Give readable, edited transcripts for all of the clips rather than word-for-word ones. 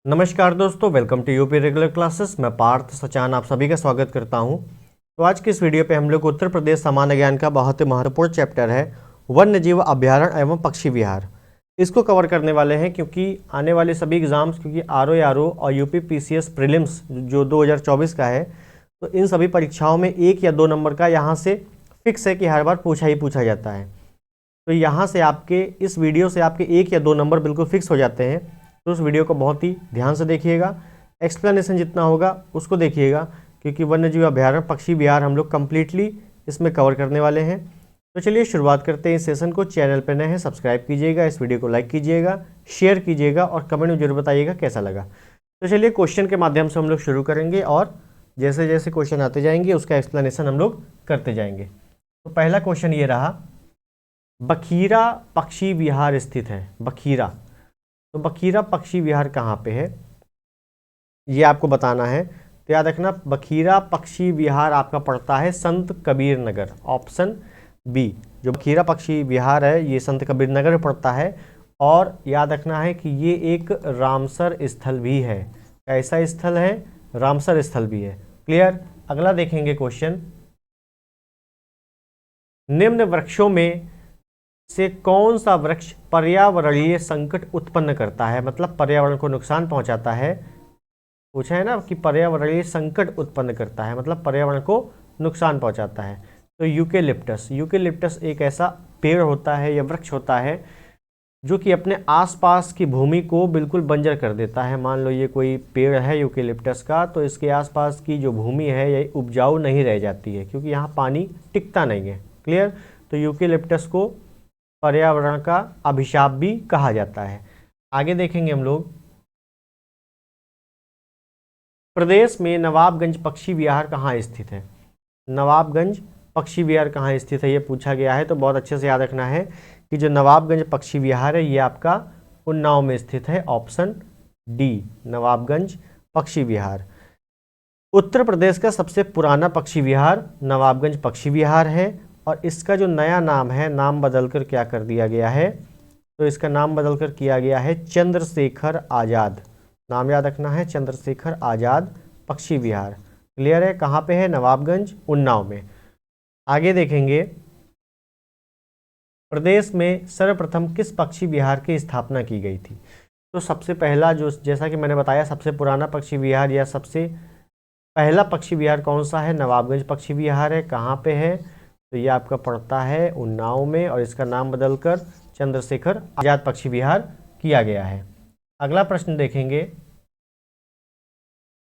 नमस्कार दोस्तों, welcome to UP regular classes. मैं पार्थ सचान आप सभी का स्वागत करता हूं। तो आज की इस वीडियो पे हम लोग उत्तर प्रदेश सामान्य ज्ञान का बहुत ही महत्वपूर्ण चैप्टर है वन्य जीव अभ्यारण्य एवं पक्षी विहार। इसको कवर करने वाले हैं क्योंकि आने वाले सभी एग्जाम्स, क्योंकि आरओ और यूपी पीसीएस प्रीलिम्स जो 2024 का है, तो इन सभी परीक्षाओं में 1 या 2 नंबर का यहाँ से फिक्स है कि हर बार पूछा ही पूछा जाता है। तो यहाँ से आपके इस वीडियो से आपके 1 या 2 नंबर बिल्कुल फिक्स हो जाते हैं। तो उस वीडियो को बहुत ही ध्यान से देखिएगा, एक्सप्लेनेशन जितना होगा उसको देखिएगा, क्योंकि वन्यजीव अभ्यारण्य पक्षी विहार हम लोग कंप्लीटली इसमें कवर करने वाले हैं। तो चलिए शुरुआत करते हैं इस सेशन को। चैनल पर नए हैं सब्सक्राइब कीजिएगा, इस वीडियो को लाइक कीजिएगा, शेयर कीजिएगा और कमेंट में जरूर बताइएगा कैसा लगा। तो चलिए क्वेश्चन के माध्यम से हम लोग शुरू करेंगे और जैसे जैसे क्वेश्चन आते जाएंगे उसका एक्सप्लेनेशन हम लोग करते जाएंगे। तो पहला क्वेश्चन ये रहा, बखीरा पक्षी विहार स्थित है। बखीरा, तो बखीरा पक्षी विहार कहाँ पे है ये आपको बताना है। तो याद रखना, बखीरा पक्षी विहार आपका पड़ता है संत कबीर नगर, ऑप्शन बी। जो बखीरा पक्षी विहार है ये संत कबीर नगर में पड़ता है। और याद रखना है कि ये एक रामसर स्थल भी है। कैसा स्थल है? रामसर स्थल भी है। क्लियर। अगला देखेंगे क्वेश्चन, निम्न वृक्षों में से कौन सा वृक्ष पर्यावरणीय संकट उत्पन्न करता है, मतलब पर्यावरण को नुकसान पहुंचाता है। पूछा है ना कि पर्यावरणीय संकट उत्पन्न करता है, मतलब पर्यावरण को नुकसान पहुंचाता है। तो यूकेलिप्टस। यूकेलिप्टस एक ऐसा पेड़ होता है या वृक्ष होता है जो कि अपने आसपास की भूमि को बिल्कुल बंजर कर देता है। मान लो ये कोई पेड़ है यूकेलिप्टस का, तो इसके आसपास की जो भूमि है ये उपजाऊ नहीं रह जाती है, क्योंकि यहाँ पानी टिकता नहीं है। क्लियर। तो यूकेलिप्टस को पर्यावरण का अभिशाप भी कहा जाता है। आगे देखेंगे हम लोग, प्रदेश में नवाबगंज पक्षी विहार कहाँ स्थित है। नवाबगंज पक्षी विहार कहाँ स्थित है ये पूछा गया है। तो बहुत अच्छे से याद रखना है कि जो नवाबगंज पक्षी विहार है ये आपका उन्नाव में स्थित है, ऑप्शन डी, नवाबगंज पक्षी विहार। उत्तर प्रदेश का सबसे पुराना पक्षी विहार नवाबगंज पक्षी विहार है और इसका जो नया नाम है, नाम बदलकर क्या कर दिया गया है, तो इसका नाम बदलकर किया गया है चंद्रशेखर आज़ाद। नाम याद रखना है, चंद्रशेखर आज़ाद पक्षी विहार। क्लियर है। कहाँ पे है? नवाबगंज, उन्नाव में। आगे देखेंगे, प्रदेश में सर्वप्रथम किस पक्षी विहार की स्थापना की गई थी। तो सबसे पहला, जो जैसा कि मैंने बताया, सबसे पुराना पक्षी विहार या सबसे पहला पक्षी विहार कौन सा है? नवाबगंज पक्षी विहार है। कहाँ पे है? तो ये आपका पड़ता है उन्नाव में और इसका नाम बदलकर चंद्रशेखर आज़ाद पक्षी विहार किया गया है। अगला प्रश्न देखेंगे,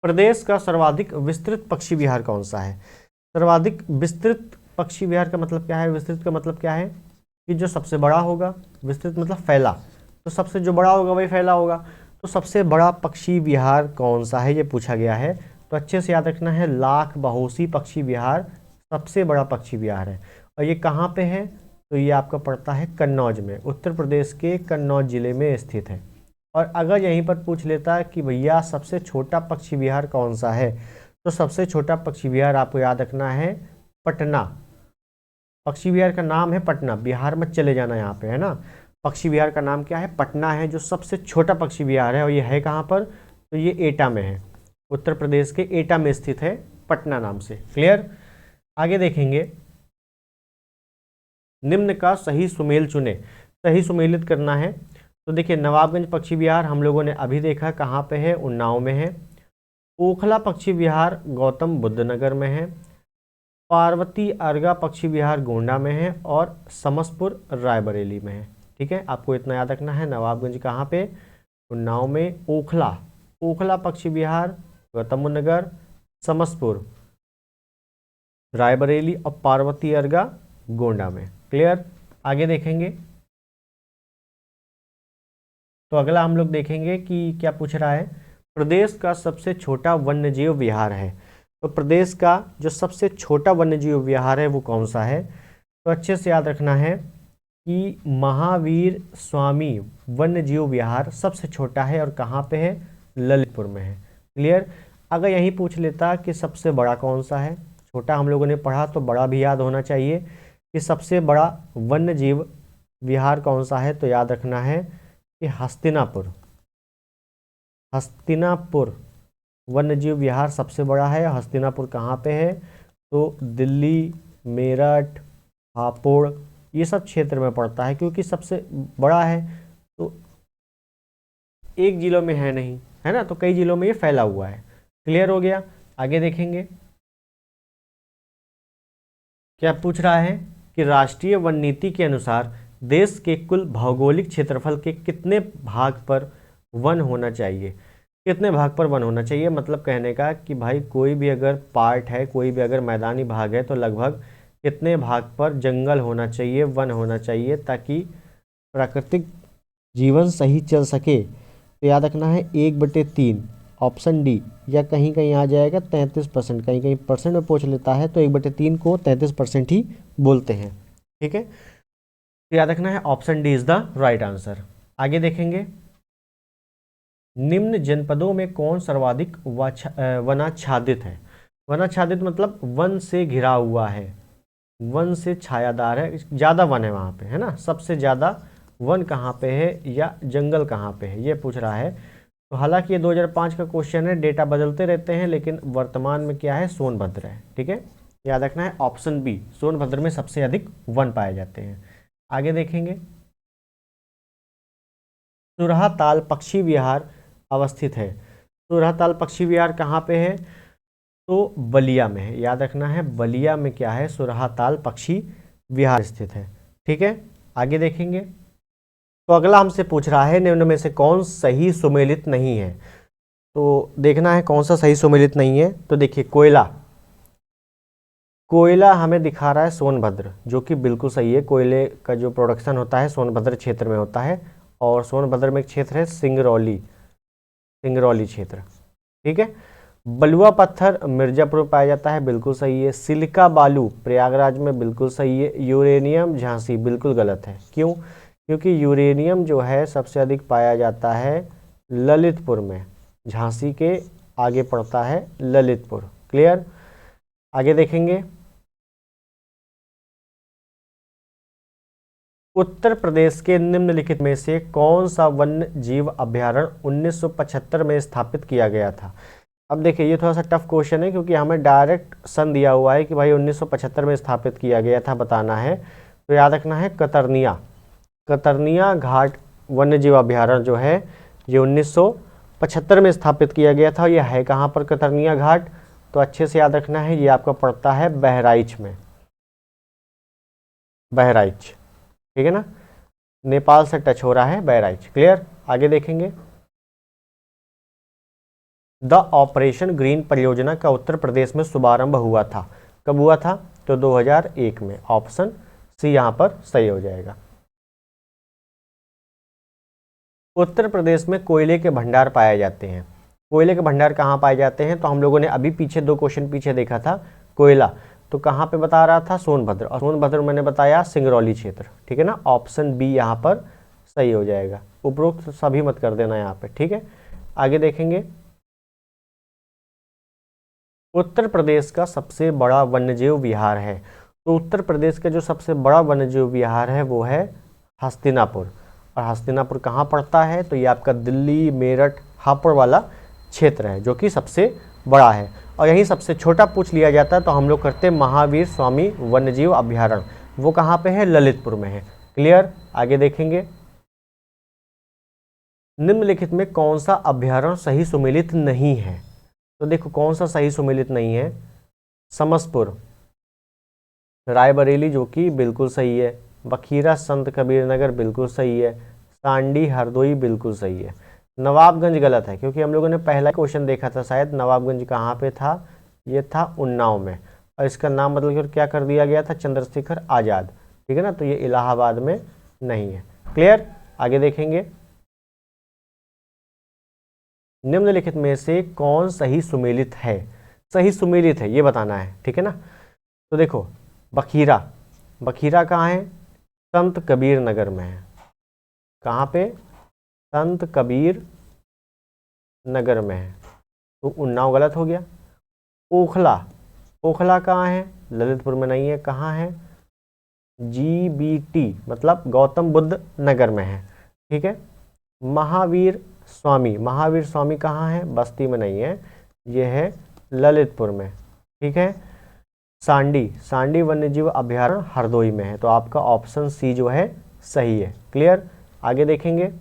प्रदेश का सर्वाधिक विस्तृत पक्षी विहार कौन सा है। सर्वाधिक विस्तृत पक्षी विहार का मतलब क्या है? विस्तृत का मतलब क्या है कि जो सबसे बड़ा होगा। विस्तृत मतलब फैला, तो सबसे जो बड़ा होगा वही फैला होगा। तो सबसे बड़ा पक्षी विहार कौन सा है ये पूछा गया है। तो अच्छे से याद रखना है, लाख बहोसी पक्षी विहार सबसे बड़ा पक्षी विहार है। और ये कहाँ पे है? तो ये आपका पड़ता है कन्नौज में, उत्तर प्रदेश के कन्नौज जिले में स्थित है। और अगर यहीं पर पूछ लेता है कि भैया सबसे छोटा पक्षी विहार कौन सा है, तो सबसे छोटा पक्षी विहार आपको याद रखना है पटना। पक्षी विहार का नाम है पटना, बिहार मत चले जाना यहाँ पे, है ना। पक्षी विहार का नाम क्या है? पटना है, जो सबसे छोटा पक्षी विहार है। और ये है कहाँ पर? तो ये एटा में है, उत्तर प्रदेश के एटा में स्थित है, पटना नाम से। क्लियर। आगे देखेंगे, निम्न का सही सुमेल चुने। सही सुमेलित करना है। तो देखिए, नवाबगंज पक्षी विहार हम लोगों ने अभी देखा, कहाँ पे है? उन्नाव में है। ओखला पक्षी विहार गौतम बुद्ध नगर में है। पार्वती अर्गा पक्षी विहार गोंडा में है और समसपुर रायबरेली में है। ठीक है, आपको इतना याद रखना है। नवाबगंज कहाँ पे? उन्नाव में। ओखला, ओखला पक्षी विहार गौतम बुद्ध नगर, समसपुर रायबरेली और पार्वती अर्गा गोंडा में। क्लियर। आगे देखेंगे, तो अगला हम लोग देखेंगे कि क्या पूछ रहा है, प्रदेश का सबसे छोटा वन्यजीव विहार है। तो प्रदेश का जो सबसे छोटा वन्यजीव विहार है वो कौन सा है? तो अच्छे से याद रखना है कि महावीर स्वामी वन्यजीव विहार सबसे छोटा है। और कहाँ पे है? ललितपुर में है। क्लियर। अगर यहीं पूछ लेता कि सबसे बड़ा कौन सा है, छोटा हम लोगों ने पढ़ा तो बड़ा भी याद होना चाहिए कि सबसे बड़ा वन्यजीव विहार कौन सा है, तो याद रखना है कि हस्तिनापुर। हस्तिनापुर वन्यजीव विहार सबसे बड़ा है। हस्तिनापुर कहाँ पे है? तो दिल्ली, मेरठ, हापुड़ ये सब क्षेत्र में पड़ता है, क्योंकि सबसे बड़ा है तो एक जिलों में है नहीं, है ना, तो कई जिलों में ये फैला हुआ है। क्लियर हो गया? आगे देखेंगे क्या पूछ रहा है कि राष्ट्रीय वन नीति के अनुसार देश के कुल भौगोलिक क्षेत्रफल के कितने भाग पर वन होना चाहिए? कितने भाग पर वन होना चाहिए, मतलब कहने का कि भाई कोई भी अगर पार्ट है, कोई भी अगर मैदानी भाग है, तो लगभग कितने भाग पर जंगल होना चाहिए, वन होना चाहिए, ताकि प्राकृतिक जीवन सही चल सके। तो याद रखना है 1/3, ऑप्शन डी, या कहीं कहीं आ जाएगा 33%, कहीं कहीं परसेंट में पूछ लेता है, तो 1/3 को 33% ही बोलते हैं। ठीक है, तो याद रखना है option D is the right answer. आगे देखेंगे, निम्न जनपदों में कौन सर्वाधिक वनाच्छादित है? वनाच्छादित मतलब वन से घिरा हुआ है, वन से छायादार है, ज़्यादा वन है वहाँ पे, है ना, सबसे ज़्यादा वन कहाँ पे है या जंगल कहाँ पे है, ये पूछ रहा है। तो हालांकि ये 2005 का क्वेश्चन है, डेटा बदलते रहते हैं, लेकिन वर्तमान में क्या है, सोनभद्र है। ठीक है, याद रखना है ऑप्शन बी, सोनभद्र में सबसे अधिक वन पाए जाते हैं। आगे देखेंगे, सुरहा ताल पक्षी विहार अवस्थित है। सुरहा ताल पक्षी विहार कहाँ पे है? तो बलिया में है। याद रखना है बलिया में क्या है, सुरहा ताल पक्षी विहार स्थित है। ठीक है, आगे देखेंगे, तो अगला हमसे पूछ रहा है निम्न में से कौन सही सुमेलित नहीं है। तो देखना है कौन सा सही सुमेलित नहीं है। तो देखिए, कोयला, कोयला हमें दिखा रहा है सोनभद्र, जो कि बिल्कुल सही है। कोयले का जो प्रोडक्शन होता है सोनभद्र क्षेत्र में होता है, और सोनभद्र में एक क्षेत्र है सिंगरौली, सिंगरौली क्षेत्र। ठीक है, बलुआ पत्थर मिर्जापुर में पाया जाता है, बिल्कुल सही है। सिलिका बालू प्रयागराज में, बिल्कुल सही है। यूरेनियम झांसी, बिल्कुल गलत है। क्यों? क्योंकि यूरेनियम जो है सबसे अधिक पाया जाता है ललितपुर में, झांसी के आगे पड़ता है ललितपुर। क्लियर? आगे देखेंगे, उत्तर प्रदेश के निम्नलिखित में से कौन सा वन्य जीव अभ्यारण्य 1975 में स्थापित किया गया था? अब देखिए, ये थोड़ा सा टफ क्वेश्चन है, क्योंकि हमें डायरेक्ट सन दिया हुआ है कि भाई 1975 में स्थापित किया गया था, बताना है। तो याद रखना है कतरनिया, कतरनिया घाट वन्य जीव अभ्यारण्य जो है ये 1975 में स्थापित किया गया था। यह है कहाँ पर कतरनिया घाट? तो अच्छे से याद रखना है, ये आपका पड़ता है बहराइच में, बहराइच। ठीक है ना, नेपाल से टच हो रहा है बहराइच। क्लियर? आगे देखेंगे, द ऑपरेशन ग्रीन परियोजना का उत्तर प्रदेश में शुभारंभ हुआ था। कब हुआ था? तो 2001 में। ऑप्शन सी यहाँ पर सही हो जाएगा। उत्तर प्रदेश में कोयले के भंडार पाए जाते हैं। कोयले के भंडार कहाँ पाए जाते हैं? तो हम लोगों ने अभी पीछे 2 क्वेश्चन पीछे देखा था कोयला, तो कहाँ पे बता रहा था? सोनभद्र, और सोनभद्र मैंने बताया सिंगरौली क्षेत्र। ठीक है ना, ऑप्शन बी यहाँ पर सही हो जाएगा। उपरोक्त सभी मत कर देना यहाँ पे। ठीक है, आगे देखेंगे, उत्तर प्रदेश का सबसे बड़ा वन्यजीव विहार है। तो उत्तर प्रदेश का जो सबसे बड़ा वन्यजीव विहार है वो है हस्तिनापुर। और हस्तिनापुर कहाँ पड़ता है? तो ये आपका दिल्ली, मेरठ, हापुड़ वाला क्षेत्र है, जो कि सबसे बड़ा है। और यहीं सबसे छोटा पूछ लिया जाता है तो हम लोग करते हैं महावीर स्वामी वन्यजीव अभ्यारण्य, वो कहाँ पे है? ललितपुर में है। क्लियर? आगे देखेंगे, निम्नलिखित में कौन सा अभ्यारण्य सही सुमेलित नहीं है? तो देखो कौन सा सही सुमेलित नहीं है, समसपुर, रायबरेली जो कि बिल्कुल सही है, बखीरा संत कबीर नगर बिल्कुल सही है, सांडी हरदोई बिल्कुल सही है। नवाबगंज गलत है, क्योंकि हम लोगों ने पहला क्वेश्चन देखा था शायद, नवाबगंज कहाँ पे था? ये था उन्नाव में, और इसका नाम बदल कर क्या कर दिया गया था? चंद्रशेखर आज़ाद। ठीक है ना, तो ये इलाहाबाद में नहीं है। क्लियर? आगे देखेंगे, निम्नलिखित में से कौन सही सुमेलित है? सही सुमेलित है ये बताना है। ठीक है ना, तो देखो, बखीरा, बखीरा कहाँ है? संत कबीर नगर में है। कहाँ पे? संत कबीर नगर में है, तो उन्नाव गलत हो गया। ओखला, ओखला कहाँ है? ललितपुर में नहीं है। कहाँ है? GBT मतलब गौतम बुद्ध नगर में है। ठीक है, महावीर स्वामी, महावीर स्वामी कहाँ है? बस्ती में नहीं है, ये है ललितपुर में। ठीक है। सांडी, सांडी वन्यजीव अभयारण्य हरदोई में है, तो आपका ऑप्शन सी जो है सही है। क्लियर। आगे देखेंगे,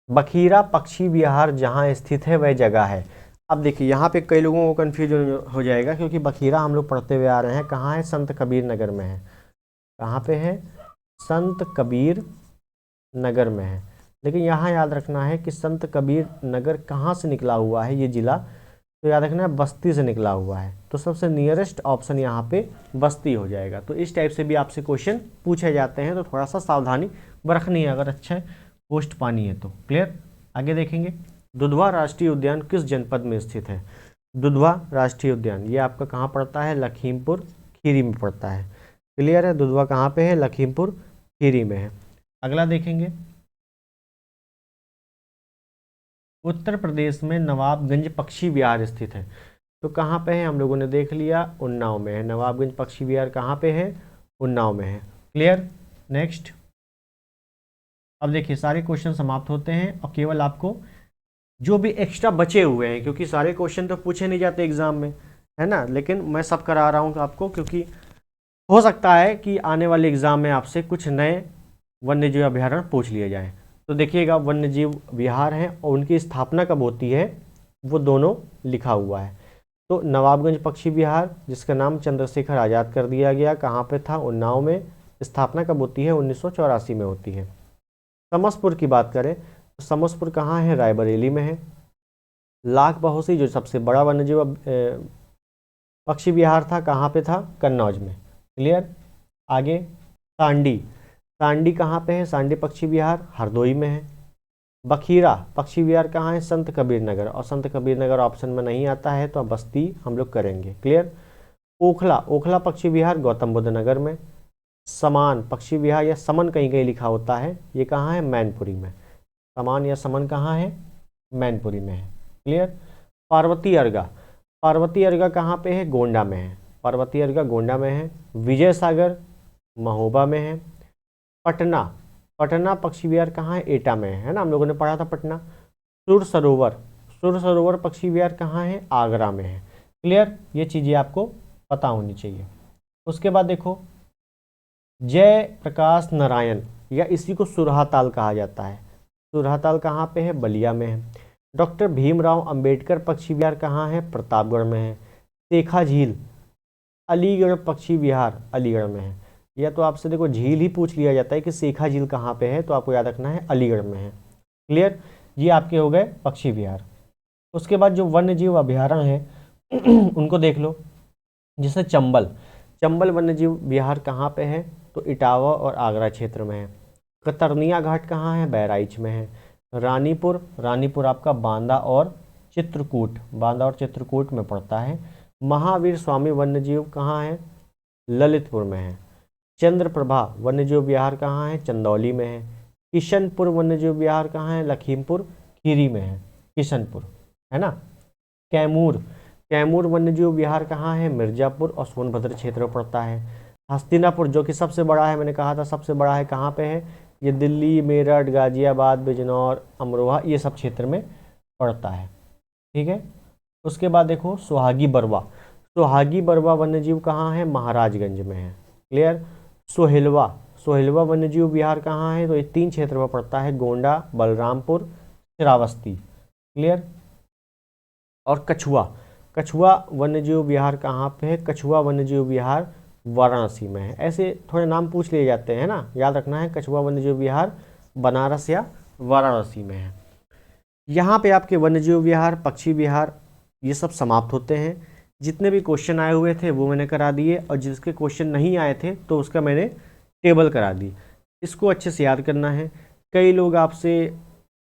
बखीरा पक्षी विहार जहाँ स्थित है वह जगह है। अब देखिए यहाँ पे कई लोगों को कन्फ्यूजन हो जाएगा, क्योंकि बखीरा हम लोग पढ़ते हुए आ रहे हैं, कहाँ है? संत कबीर नगर में है। कहाँ पे है? संत कबीर नगर में है। लेकिन यहाँ याद रखना है कि संत कबीर नगर कहाँ से निकला हुआ है ये जिला, तो याद रखना है बस्ती से निकला हुआ है, तो सबसे नियरेस्ट ऑप्शन यहाँ पे बस्ती हो जाएगा। तो इस टाइप से भी आपसे क्वेश्चन पूछे जाते हैं, तो थोड़ा सा सावधानी बरतनी है अगर अच्छा पोस्ट पानी है तो। क्लियर। आगे देखेंगे, दुधवा राष्ट्रीय उद्यान किस जनपद में स्थित है? दुधवा राष्ट्रीय उद्यान ये आपका कहाँ पड़ता है? लखीमपुर खीरी में पड़ता है। क्लियर है। दुधवा कहाँ पे है? लखीमपुर खीरी में है। अगला देखेंगे, उत्तर प्रदेश में नवाबगंज पक्षी विहार स्थित है, तो कहाँ पे है? हम लोगों ने देख लिया, उन्नाव में है। नवाबगंज पक्षी विहार कहाँ पे है? उन्नाव में है। क्लियर। नेक्स्ट, अब देखिए सारे क्वेश्चन समाप्त होते हैं और केवल आपको जो भी एक्स्ट्रा बचे हुए हैं, क्योंकि सारे क्वेश्चन तो पूछे नहीं जाते एग्जाम में, है ना, लेकिन मैं सब करा रहा हूँ आपको, क्योंकि हो सकता है कि आने वाले एग्जाम में आपसे कुछ नए वन्यजीव अभयारण्य पूछ लिए जाएं। तो देखिएगा, वन्यजीव विहार हैं और उनकी स्थापना कब होती है वो दोनों लिखा हुआ है। तो नवाबगंज पक्षी विहार, जिसका नाम चंद्रशेखर आज़ाद कर दिया गया, कहाँ पे था? उन्नाव में। स्थापना कब होती है? 1984 में होती है। समसपुर की बात करें तो समसपुर कहाँ है? रायबरेली में है। लाख बहोसी जो सबसे बड़ा वन्यजीव पक्षी विहार था, कहाँ पे था? कन्नौज में। क्लियर। आगे, सांडी, सांडी कहाँ पे है? सांडी पक्षी विहार हरदोई में है। बखीरा पक्षी विहार कहाँ है? संत कबीर नगर, और संत कबीर नगर ऑप्शन में नहीं आता है, तो बस्ती हम लोग करेंगे। क्लियर। ओखला, ओखला पक्षी विहार गौतम बुद्ध नगर में। समान पक्षी विहार या समन कहीं कहीं लिखा होता है, ये कहाँ है? मैनपुरी में। समान या समन कहाँ है? मैनपुरी में है। क्लियर। पार्वती अर्गा, पार्वती अर्गा कहाँ पे है? गोंडा में है। पार्वती अर्गा गोंडा में है। विजय सागर महोबा में है। पटना, पटना पक्षी विहार कहाँ है? एटा में है ना, हम लोगों ने पढ़ा था पटना। सुर सरोवर, सुर सरोवर पक्षी विहार कहाँ है? आगरा में है। क्लियर। ये चीज़ें आपको पता होनी चाहिए। उसके बाद देखो, जय प्रकाश नारायण या इसी को सुरहाताल कहा जाता है, सुरहाताल कहाँ पे है? बलिया में है। डॉक्टर भीमराव अंबेडकर पक्षी विहार कहाँ है? प्रतापगढ़ में है। शेखा झील अलीगढ़ पक्षी विहार अलीगढ़ में है। या तो आपसे देखो झील ही पूछ लिया जाता है कि शेखा झील कहाँ पे है, तो आपको याद रखना है अलीगढ़ में है। क्लियर। ये आपके हो गए पक्षी विहार। उसके बाद जो वन्यजीव अभयारण्य है उनको देख लो, जैसे चंबल, चंबल वन्यजीव विहार कहाँ पे है? तो इटावा और आगरा क्षेत्र में है। कतरनिया घाट कहाँ है? बहराइच में है। रानीपुर, रानीपुर आपका बांदा और चित्रकूट, बांदा और चित्रकूट में पड़ता है। महावीर स्वामी वन्यजीव कहाँ है? ललितपुर में है। चंद्रप्रभा वन्यजीव विहार कहाँ है? चंदौली में है। किशनपुर वन्यजीव विहार कहाँ है? लखीमपुर खीरी में है, किशनपुर, है ना। कैमूर, कैमूर वन्यजीव विहार कहाँ है? मिर्जापुर और सोनभद्र क्षेत्र में पड़ता है। हस्तिनापुर जो कि सबसे बड़ा है, मैंने कहा था सबसे बड़ा है, कहाँ पे है? ये दिल्ली, मेरठ, गाजियाबाद, बिजनौर, अमरोहा, ये सब क्षेत्र में पड़ता है। ठीक है। उसके बाद देखो सुहागी बरवा, सुहागी बरवा वन्यजीव कहाँ है? महाराजगंज में है। क्लियर। सोहेलवा, सोहेलवा वन्यजीव विहार कहाँ है? तो ये 3 क्षेत्र में पड़ता है, गोंडा, बलरामपुर, श्रावस्ती। क्लियर। और कछुआ, कछुआ वन्यजीव विहार कहाँ पे है? कछुआ वन्यजीव विहार वाराणसी में है। ऐसे थोड़े नाम पूछ लिए जाते हैं ना, याद रखना है कछुआ वन्यजीव विहार बनारस या वाराणसी में है। यहाँ पे आपके वन्यजीव विहार, पक्षी विहार ये सब समाप्त होते हैं। जितने भी क्वेश्चन आए हुए थे वो मैंने करा दिए, और जिसके क्वेश्चन नहीं आए थे तो उसका मैंने टेबल करा दी। इसको अच्छे से याद करना है। कई लोग आपसे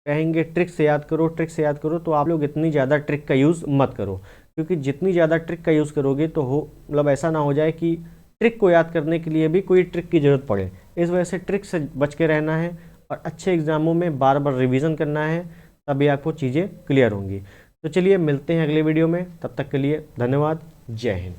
कहेंगे ट्रिक से याद करो, ट्रिक से याद करो, तो आप लोग इतनी ज़्यादा ट्रिक का यूज़ मत करो, क्योंकि जितनी ज़्यादा ट्रिक का यूज़ करोगे तो मतलब ऐसा ना हो जाए कि ट्रिक को याद करने के लिए भी कोई ट्रिक की ज़रूरत पड़े। इस वजह से ट्रिक से बच के रहना है और अच्छे एग्जामों में बार बार रिवीजन करना है, तभी आपको चीज़ें क्लियर होंगी। तो चलिए मिलते हैं अगले वीडियो में, तब तक के लिए धन्यवाद। जय हिंद।